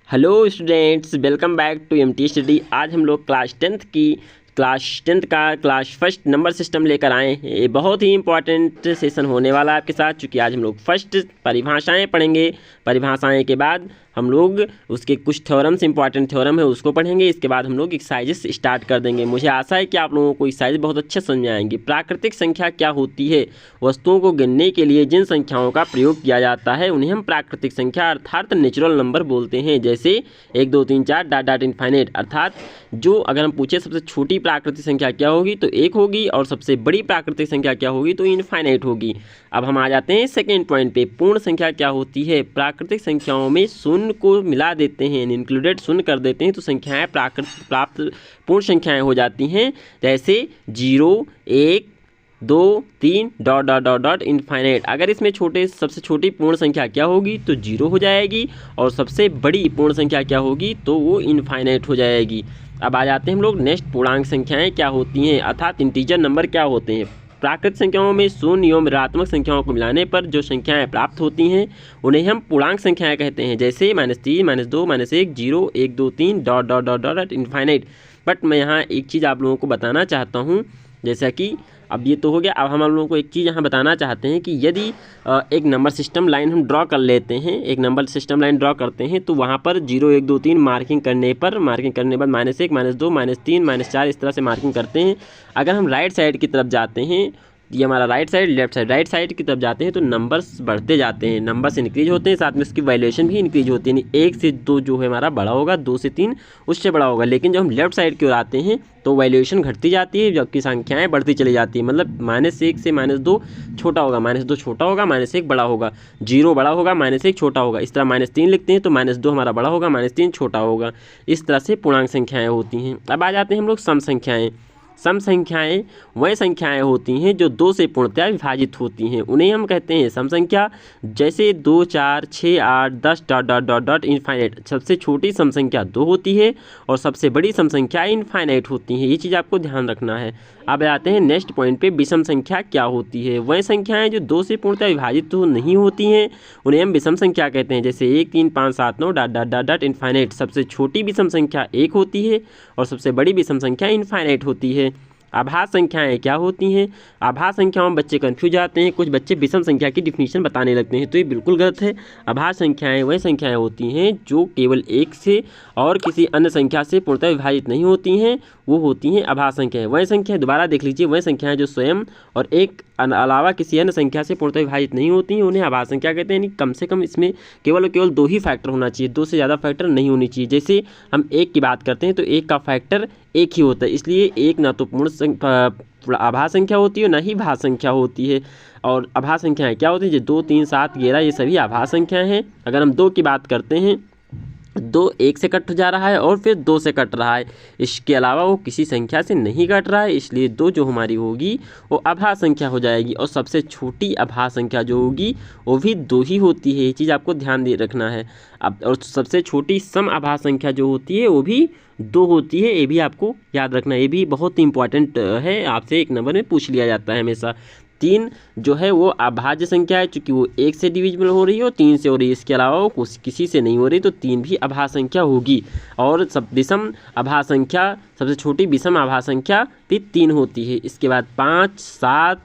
Hello students, welcome back to MT study. आज हम लोग क्लास टेंथ का क्लास फर्स्ट नंबर सिस्टम लेकर आए हैं। ये बहुत ही इंपॉर्टेंट सेशन होने वाला है आपके साथ, क्योंकि आज हम लोग फर्स्ट परिभाषाएं पढ़ेंगे। परिभाषाएं के बाद हम लोग उसके कुछ थ्योरम्स, इंपॉर्टेंट थ्योरम है उसको पढ़ेंगे। इसके बाद हम लोग एक्सरसाइजेस स्टार्ट कर देंगे। मुझे आशा है कि आप लोगों को एक्सरसाइज बहुत अच्छे समझ में आएंगे। प्राकृतिक संख्या क्या होती है? वस्तुओं को गिनने के लिए जिन संख्याओं का प्रयोग किया जाता है उन्हें हम प्राकृतिक संख्या अर्थात नेचुरल नंबर बोलते हैं। जैसे 1 2 3 4 डॉट डॉट इनफाइनाइट। अर्थात जो अगर हम पूछे सबसे छोटी प्राकृतिक संख्या क्या होगी तो 1 होगी, और सबसे बड़ी प्राकृतिक संख्या क्या होगी तो इनफाइनाइट होगी। अब हम आ जाते हैं सेकेंड पॉइंट पे। पूर्ण संख्या क्या होती है? प्राकृतिक संख्याओं में शून्य को मिला देते हैं, इंक्लूडेड शून्य कर देते हैं तो संख्याएं प्राप्त पूर्ण संख्याएं हो जाती हैं। जैसे 0 1 2 3 dot dot dot dot infinite. अगर इसमें सबसे छोटी पूर्ण संख्या क्या होगी तो 0 हो जाएगी, और सबसे बड़ी पूर्ण संख्या क्या होगी तो वो इनफाइनाइट हो जाएगी। अब आ जाते हैं हम लोग नेक्स्ट, पूर्णांक संख्याएं क्या होती हैं अर्थात इंटीजर नंबर क्या होते हैं। प्राकृतिक संख्याओं में शून्य एवं ऋणात्मक संख्याओं को मिलाने पर जो संख्याएं प्राप्त होती हैं उन्हें हम पूर्णांक संख्याएं कहते हैं। जैसे -3 -2 -1 0 1 2 3 dot dot dot dot infinite. But मैं यहाँ एक चीज़ आप लोगों को बताना चाहता हूँ, जैसा कि अब ये तो हो गया। अब हम लोगों को एक चीज़ यहाँ बताना चाहते हैं कि यदि एक नंबर सिस्टम लाइन हम ड्रॉ कर लेते हैं, एक नंबर सिस्टम लाइन ड्रॉ करते हैं तो वहाँ पर 0 1 2 3 मार्किंग करने बाद -1 -2 -3 -4 इस तरह से मार्किंग करते हैं। अगर हम राइट साइड की तरफ जाते हैं, ये हमारा right side, left side, right side की तरफ जाते हैं तो नंबर्स बढ़ते जाते हैं, नंबर्स इंक्रीज होते हैं, साथ में उसकी वैल्यूएशन भी इंक्रीज होती है। यानी 1 से 2 जो है हमारा बड़ा होगा, 2 से 3 उससे बड़ा होगा। लेकिन जब हम लेफ्ट साइड की ओर आते हैं तो वैल्यूएशन घटती जाती है, जबकि संख्याएं बढ़ती चली जाती है। मतलब -1 से -2 छोटा होगा, -2 छोटा होगा, -1 बड़ा होगा, 0 बड़ा होगा, -1 छोटा होगा। इस तरह -3 लिखते हैं तो -2 हमारा बड़ा होगा, -3 छोटा होगा। इस तरह से पूर्णांक संख्याएँ होती हैं। अब आ जाते हैं हम लोग सम संख्याएँ। सम संख्याएं वह संख्याएं होती हैं जो 2 से पूर्णतः विभाजित होती हैं, उन्हें हम कहते हैं सम संख्या। जैसे 2 4 6 8 10 dot dot dot dot infinite. सबसे छोटी सम संख्या 2 होती है और सबसे बड़ी सम संख्या इनफाइनाइट होती है। ये चीज़ आपको ध्यान रखना है। अब आते हैं नेक्स्ट पॉइंट पे, विषम संख्या क्या होती है? वह संख्याएं जो 2 से पूर्णतः विभाजित तो नहीं होती हैं उन्हें हम विषम संख्या कहते हैं। जैसे 1 3 5 7 9 dot dot dot dot infinite. सबसे छोटी विषम संख्या 1 होती है और सबसे बड़ी विषम संख्या इनफाइनाइट होती है। आभास संख्याएं क्या होती हैं? आभास संख्याओं में बच्चे कंफ्यूज आते हैं, कुछ बच्चे विषम संख्या की डिफिनीशन बताने लगते हैं, तो ये बिल्कुल गलत है। आभास संख्याएं वह संख्याएं होती हैं जो केवल 1 से और किसी अन्य संख्या से पूर्णतः विभाजित नहीं होती हैं, वो होती हैं आभास संख्याएं। वह संख्या, दोबारा देख लीजिए, वह संख्याएं जो स्वयं और एक अलावा किसी अन्य संख्या से पूर्णतः विभाजित नहीं होती हैं उन्हें आभास संख्या कहते हैं। यानी कम से कम इसमें केवल 2 ही फैक्टर होना चाहिए, 2 से ज़्यादा फैक्टर नहीं होनी चाहिए। जैसे हम 1 की बात करते हैं तो 1 का फैक्टर 1 ही होता है, इसलिए 1 ना तो पूर्ण आभास संख्या होती है ना ही भाज्य संख्या होती है। और आभास संख्याएं क्या होती है? जो 2 3 7 11 ये सभी आभास संख्याएं हैं। अगर हम 2 की बात करते हैं, 2 1 से कट जा रहा है और फिर 2 से कट रहा है, इसके अलावा वो किसी संख्या से नहीं कट रहा है, इसलिए 2 जो हमारी होगी वो आभास संख्या हो जाएगी। और सबसे छोटी आभास संख्या जो होगी वो भी 2 ही होती है। ये चीज़ आपको ध्यान दे रखना है। अब और सबसे छोटी सम आभास संख्या जो होती है वो भी 2 होती है, ये भी आपको याद रखना है। ये भी बहुत इंपॉर्टेंट है, आपसे एक नंबर में पूछ लिया जाता है हमेशा। 3 जो है वो अभाज्य संख्या है, चूँकि वो 1 से डिविजिबल हो रही है और 3 से हो रही है, इसके अलावा वो किसी से नहीं हो रही, तो 3 भी आभाज्य संख्या होगी। और सब विषम आभाज्य संख्या, सबसे छोटी विषम आभाज्य संख्या भी 3 होती है। इसके बाद 5 7,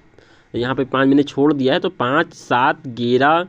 यहाँ पे 5 मैंने छोड़ दिया है, तो 5 7 11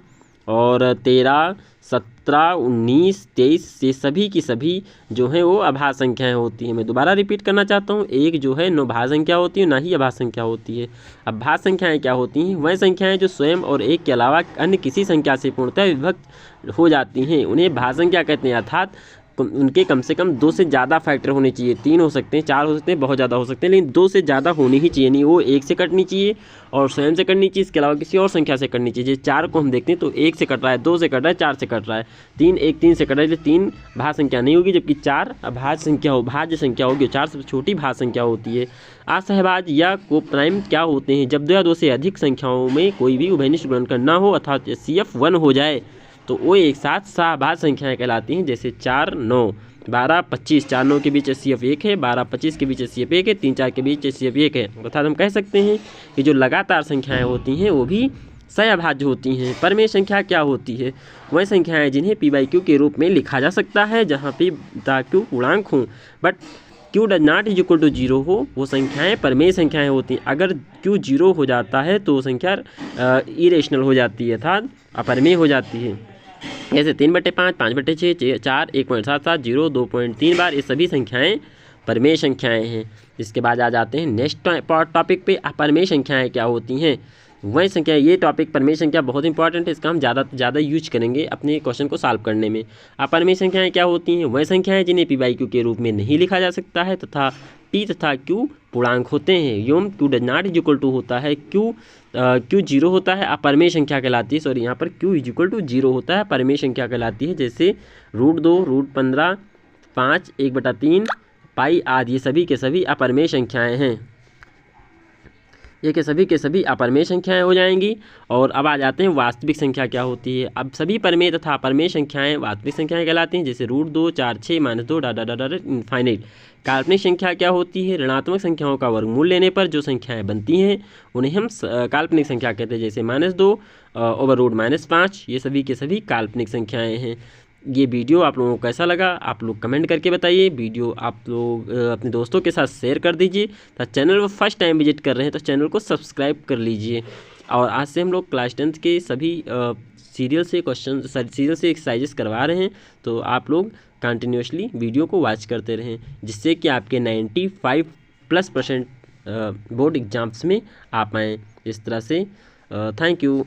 और 13 17 19 23 ये सभी की सभी जो हैं वो आभाज्य संख्याएं होती हैं। मैं दोबारा रिपीट करना चाहता हूँ, एक जो है न भाज्य संख्या होती है ना ही आभाज्य संख्या होती है। अब भाज्य संख्याएं क्या होती हैं? वह संख्याएं जो स्वयं और 1 के अलावा अन्य किसी संख्या से पूर्णतः विभक्त हो जाती हैं उन्हें भाज्य संख्या कहते हैं। अर्थात उनके कम से कम 2 से ज़्यादा फैक्टर होने चाहिए। 3 हो सकते हैं, 4 हो सकते हैं, बहुत ज़्यादा हो सकते हैं, लेकिन 2 से ज़्यादा होनी ही चाहिए। नहीं वो 1 से कटनी चाहिए और स्वयं से कटनी चाहिए, इसके अलावा किसी और संख्या से कटनी चाहिए। जैसे 4 को हम देखते हैं तो 1 से कट रहा है, 2 से कट रहा है, 4 से कट रहा है, 3 से कट रहा है, इसलिए 3 भाज्य संख्या नहीं होगी, जबकि 4 भाज्य संख्या होगी। 4 सबसे छोटी भाज्य संख्या होती है। असहभाज्य या कोप्राइम क्या होते हैं? जब 2 या 2 से अधिक संख्याओं में कोई भी उभयनिष्ठ गुणनखंड ना हो अर्थात CF 1 हो जाए तो वो एक साथ सहभाज्य संख्याएं कहलाती हैं। जैसे 4 9 12 25, 4 9 के बीच HCF 1 है, 12 25 के बीच HCF 1 है, 3 4 के बीच HCF 1 है। अर्थात हम कह सकते हैं कि जो लगातार संख्याएं होती हैं वो भी सहअभाज्य होती हैं। परमेय संख्या क्या होती है? वह संख्याएं जिन्हें p/q के रूप में लिखा जा सकता है जहाँ p तथा q पूर्णांक हों but q does not is equal to 0 हो, वो संख्याएं परमेय संख्याएं होती हैं। अगर q 0 हो जाता है तो वो संख्या इरेशनल हो जाती है अर्थात अपरमेय हो जाती है। जैसे 3/5, 5/6, 4, 1.77, 0, 2.3 बार, ये सभी संख्याएं परमेय संख्याएं हैं। इसके बाद आ जाते हैं नेक्स्ट टॉपिक पे, अपरमेय संख्याएं क्या होती हैं। वही संख्या, ये टॉपिक परमेय संख्या बहुत इंपॉर्टेंट है, इसका हम ज़्यादा यूज करेंगे अपने क्वेश्चन को सॉल्व करने में। अपरमेय संख्याएं क्या होती हैं? वह संख्याएं जिन्हें p/q के रूप में नहीं लिखा जा सकता है तथा p तथा q पूर्णांक होते हैं। योम q does not is equal to होता है q 0 होता है, अपरमेय संख्या कहलाती है। सॉरी, यहाँ पर q इज इक्वल टू 0 होता है, परमेय संख्या कहलाती है। जैसे √2, √15, 5, 1/3, पाई आदि, ये सभी के सभी अपरमेय संख्याएं हैं। ये के सभी अपरमेय संख्याएं हो जाएंगी। और अब आ जाते हैं वास्तविक संख्या क्या होती है। अब सभी परमेय तथा अपरमेय संख्याएं वास्तविक संख्याएं कहलाती हैं। जैसे √2, 4, 6, -2, डा इनफाइनाइट। काल्पनिक संख्या क्या होती है? ऋणात्मक संख्याओं का वर्गमूल लेने पर जो संख्याएं बनती हैं उन्हें हम काल्पनिक संख्या कहते हैं। जैसे -2 ओवर √-5, ये सभी के सभी काल्पनिक संख्याएं हैं। ये वीडियो आप लोगों को कैसा लगा आप लोग कमेंट करके बताइए। वीडियो आप लोग अपने दोस्तों के साथ शेयर कर दीजिए तथा चैनल को फर्स्ट टाइम विजिट कर रहे हैं तो चैनल को सब्सक्राइब कर लीजिए। और आज से हम लोग क्लास 10th के सभी सीरियल से एक्सरसाइजेस करवा रहे हैं, तो आप लोग कंटिन्यूसली वीडियो को वॉच करते रहें जिससे कि आपके 95+% बोर्ड एग्जाम्स में आप आएँ। इस तरह से थैंक यू।